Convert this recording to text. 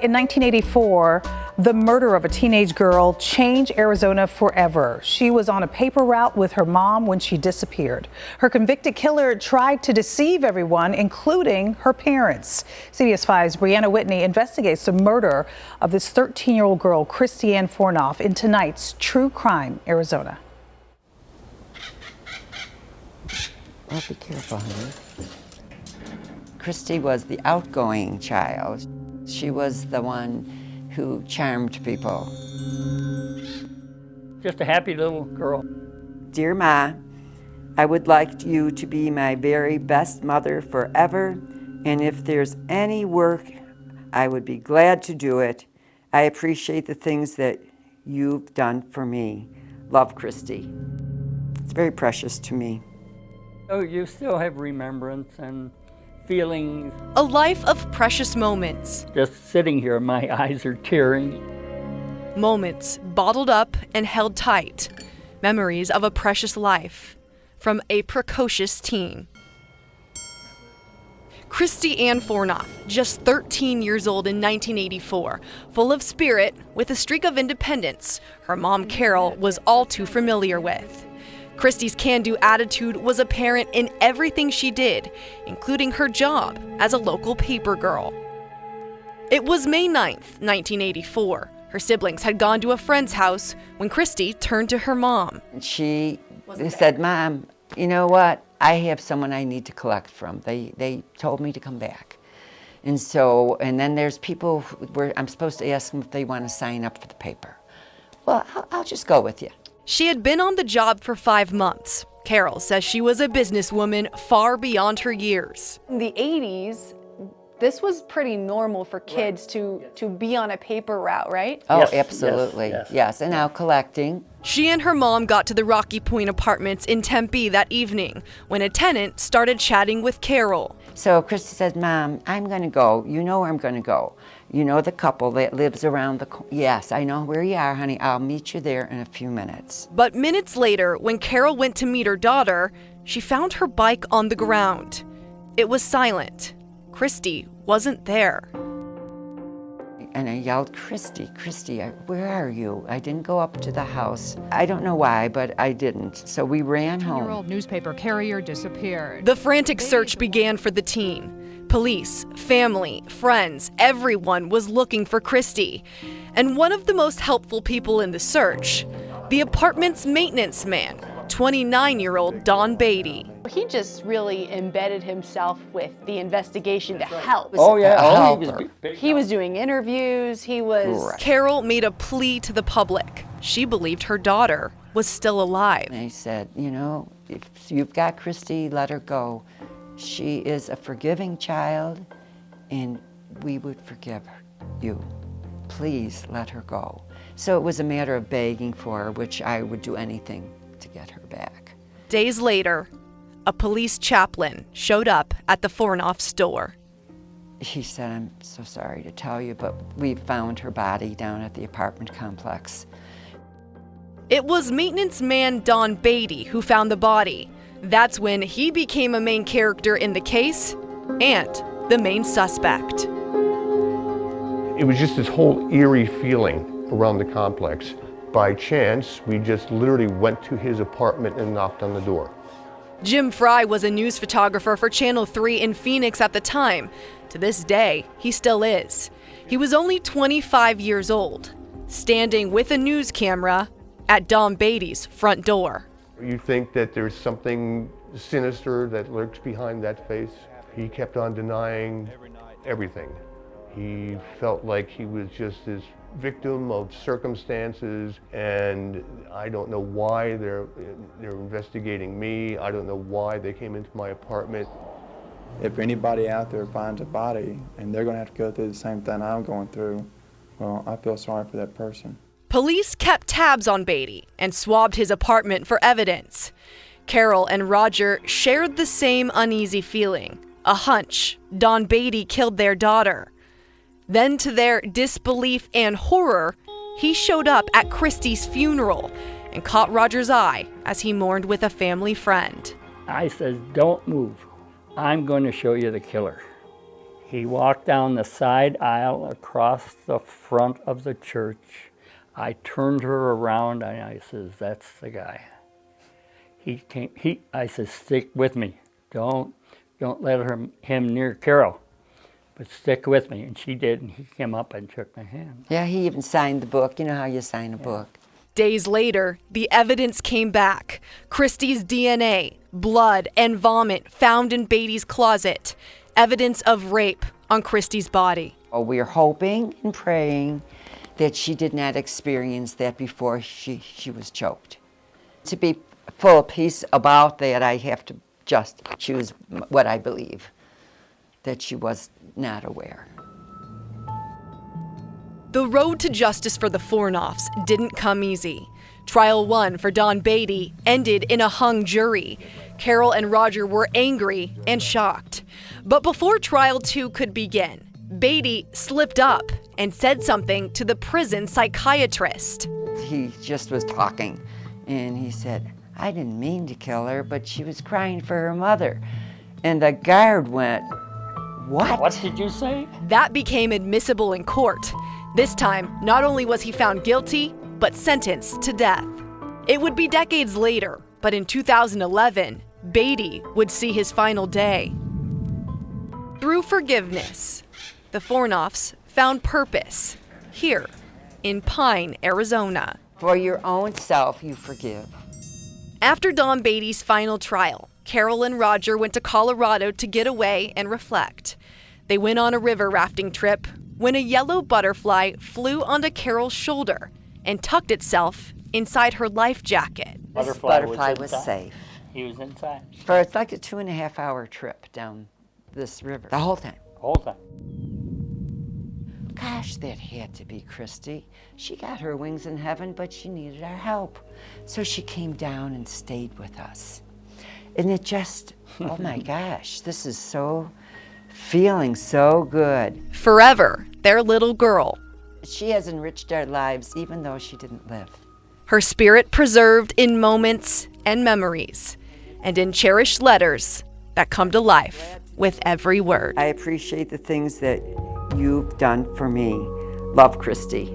In 1984, the murder of a teenage girl changed Arizona forever. She was on a paper route with her mom when she disappeared. Her convicted killer tried to deceive everyone, including her parents. CBS 5's Brianna Whitney investigates the murder of this 13-year-old girl, Christy Ann Fornoff, in tonight's True Crime Arizona. Oh, be careful, honey. Christy was the outgoing child. She was the one who charmed people. Just a happy little girl. Dear Ma, I would like you to be my very best mother forever, and if there's any work, I would be glad to do it. I appreciate the things that you've done for me. Love, Christy. It's very precious to me. Oh, you still have remembrance and feelings. A life of precious moments. Just sitting here, my eyes are tearing. Moments bottled up and held tight. Memories of a precious life from a precocious teen. Christy Ann Fornoff, just 13 years old in 1984, full of spirit with a streak of independence her mom Carol was all too familiar with. Christy's can-do attitude was apparent in everything she did, including her job as a local paper girl. It was May 9th, 1984. Her siblings had gone to a friend's house when Christy turned to her mom. She said, Mom, you know what? I have someone I need to collect from. They told me to come back. And then there's people where I'm supposed to ask them if they want to sign up for the paper. Well, I'll just go with you. She had been on the job for 5 months. Carol says she was a businesswoman far beyond her years. In the 80s, this was pretty normal for kids to be on a paper route, right? Oh, Yes, absolutely. yes. And now collecting. She and her mom got to the Rocky Point apartments in Tempe that evening when a tenant started chatting with Carol. So Christy said, Mom, I'm going to go. You know where I'm going to go. You know the couple that lives around the corner. Yes, I know where you are, honey. I'll meet you there in a few minutes. But minutes later, when Carol went to meet her daughter, she found her bike on the ground. It was silent. Christy wasn't there. And I yelled, Christy, where are you? I didn't go up to the house. I don't know why, but I didn't. So we ran home. 10-year-old newspaper carrier disappeared. The frantic search began for the teen. Police, family, friends, everyone was looking for Christy. And one of the most helpful people in the search, the apartment's maintenance man, 29-year-old Don Beatty. He just really embedded himself with the investigation to help. Oh, yeah. A He was helper. big. He was doing interviews, he was... Right. Carol made a plea to the public. She believed her daughter was still alive. And I said, you know, if you've got Christy, let her go. She is a forgiving child, and we would forgive you. Please let her go. So it was a matter of begging for her, which I would do anything to get her back. Days later, a police chaplain showed up at the Fornoff's door. He said, I'm so sorry to tell you, but we found her body down at the apartment complex. It was maintenance man Don Beatty who found the body. That's when he became a main character in the case and the main suspect. It was just this whole eerie feeling around the complex. By chance, we just literally went to his apartment and knocked on the door. Jim Fry was a news photographer for Channel 3 in Phoenix at the time. To this day, he still is. He was only 25 years old, standing with a news camera at Don Beatty's front door. You think that there's something sinister that lurks behind that face? He kept on denying everything. He felt like he was just this victim of circumstances, and I don't know why they're investigating me. I don't know why they came into my apartment. If anybody out there finds a body and they're going to have to go through the same thing I'm going through, well, I feel sorry for that person. Police kept tabs on Beatty and swabbed his apartment for evidence. Carol and Roger shared the same uneasy feeling, a hunch Don Beatty killed their daughter. Then, to their disbelief and horror, he showed up at Christy's funeral and caught Roger's eye as he mourned with a family friend. I says, don't move. I'm going to show you the killer. He walked down the side aisle across the front of the church. I turned her around and I says, "That's the guy." I said, "Stick with me. Don't let him near Carol, but stick with me." And she did, and he came up and shook my hand. Yeah, he even signed the book. You know how you sign a book. Days later, the evidence came back. Christy's DNA, blood, and vomit found in Beatty's closet. Evidence of rape on Christy's body. Oh, we're hoping and praying that she did not experience that before she was choked. To be full of peace about that, I have to just choose what I believe, that she was not aware. The road to justice for the Fornoffs didn't come easy. Trial 1 for Don Beatty ended in a hung jury. Carol and Roger were angry and shocked. But before Trial 2 could begin, Beatty slipped up and said something to the prison psychiatrist. He just was talking, and he said, "I didn't mean to kill her, but she was crying for her mother." And the guard went, "What?" What did you say? That became admissible in court. This time, not only was he found guilty, but sentenced to death. It would be decades later, but in 2011, Beatty would see his final day. Through forgiveness, the Fornoffs found purpose here in Pine, Arizona. For your own self, you forgive. After Don Beatty's final trial, Carol and Roger went to Colorado to get away and reflect. They went on a river rafting trip when a yellow butterfly flew onto Carol's shoulder and tucked itself inside her life jacket. This butterfly was safe. He was inside. For it's like a 2.5-hour trip down this river, the whole time. Whole time. Gosh, that had to be Christy. She got her wings in heaven, but she needed our help. So she came down and stayed with us. And it just, oh my gosh, this is feeling so good. Forever, their little girl. She has enriched our lives even though she didn't live. Her spirit preserved in moments and memories, and in cherished letters that come to life with every word. I appreciate the things that you've done for me. Love, Christy.